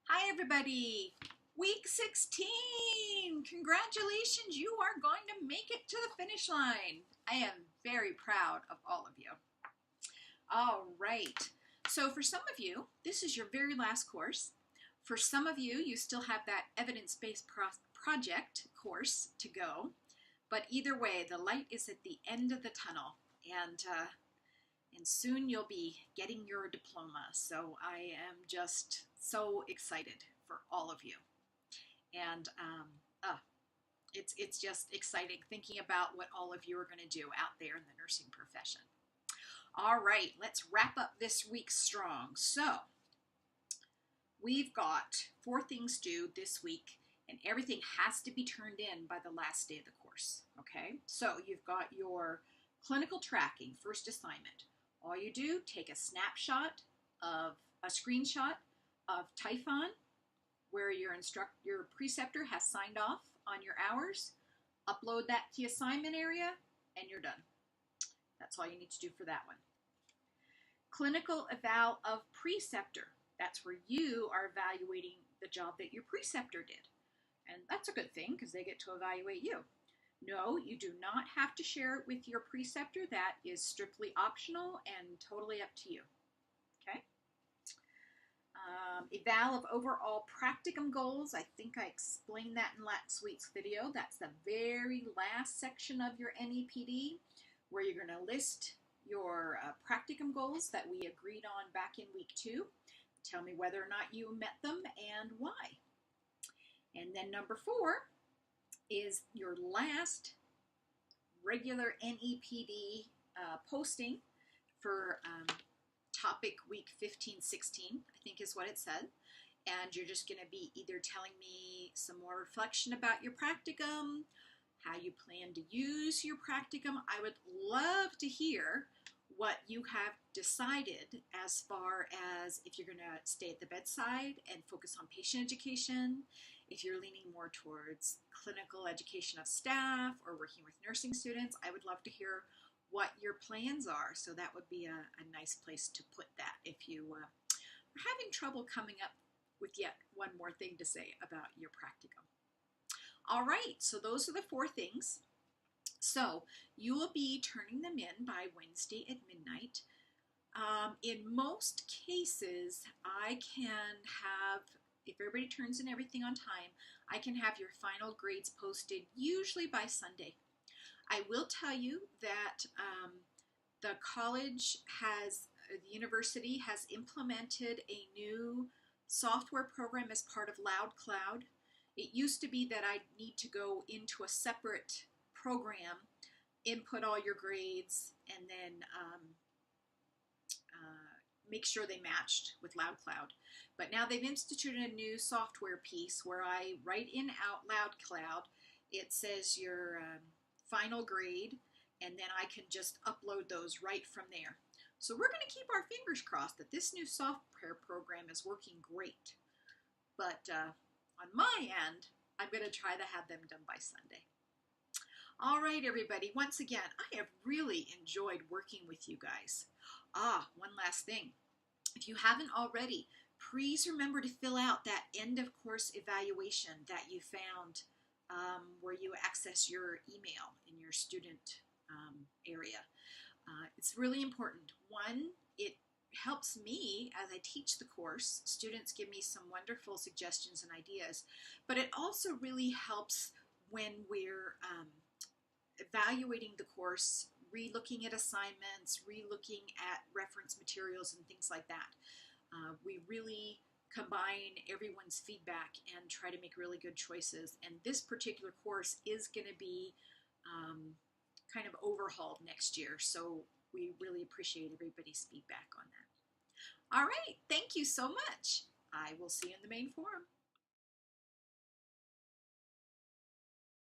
Hi everybody! Week 16! Congratulations, you are going to make it to the finish line. I am very proud of all of you. All right, so for some of you, this is your very last course. For some of you, you still have that evidence-based project course to go. But either way, the light is at the end of the tunnel, and soon you'll be getting your diploma. So I am just so excited for all of you. And it's just exciting thinking about what all of you are going to do out there in the nursing profession. All right, let's wrap up this week strong. So we've got 4 things due this week, and everything has to be turned in by the last day of the course. Okay, so you've got your clinical tracking, first assignment. All you do, take a snapshot of a screenshot of Typhon where your preceptor has signed off on your hours, upload that to the assignment area, and you're done. That's all you need to do for that one. Clinical eval of preceptor. That's where you are evaluating the job that your preceptor did. And that's a good thing because they get to evaluate you. No, you do not have to share it with your preceptor. That is strictly optional and totally up to you. Okay? Eval of overall practicum goals. I think I explained that in last week's video. That's the very last section of your NEPD where you're going to list your practicum goals that we agreed on back in week 2. Tell me whether or not you met them and why. And then number 4 is your last regular NEPD posting for topic week 15-16, I think is what it said. And you're just going to be either telling me some more reflection about your practicum, how you plan to use your practicum. I would love to hear what you have decided as far as if you're going to stay at the bedside and focus on patient education, if you're leaning more towards clinical education of staff or working with nursing students. I would love to hear what your plans are. So that would be a nice place to put that if you are having trouble coming up with yet one more thing to say about your practicum. All right, so those are the 4 things. So you will be turning them in by Wednesday at midnight. In most cases, I can have, if everybody turns in everything on time, I can have your final grades posted usually by Sunday. I will tell you that the university has implemented a new software program as part of LoudCloud. It used to be that I'd need to go into a separate program, input all your grades, and then make sure they matched with LoudCloud. But now they've instituted a new software piece where I write in out LoudCloud. It says your final grade, and then I can just upload those right from there. So we're going to keep our fingers crossed that this new software program is working great. But on my end, I'm going to try to have them done by Sunday. All right, everybody. Once again, I have really enjoyed working with you guys. One last thing. If you haven't already, please remember to fill out that end of course evaluation that you found where you access your email in your student area. It's really important. One, it helps me as I teach the course. Students give me some wonderful suggestions and ideas, but it also really helps when we're evaluating the course, re-looking at assignments, re-looking at reference materials and things like that. We really combine everyone's feedback and try to make really good choices. And this particular course is going to be kind of overhauled next year. So we really appreciate everybody's feedback on that. All right, thank you so much. I will see you in the main forum.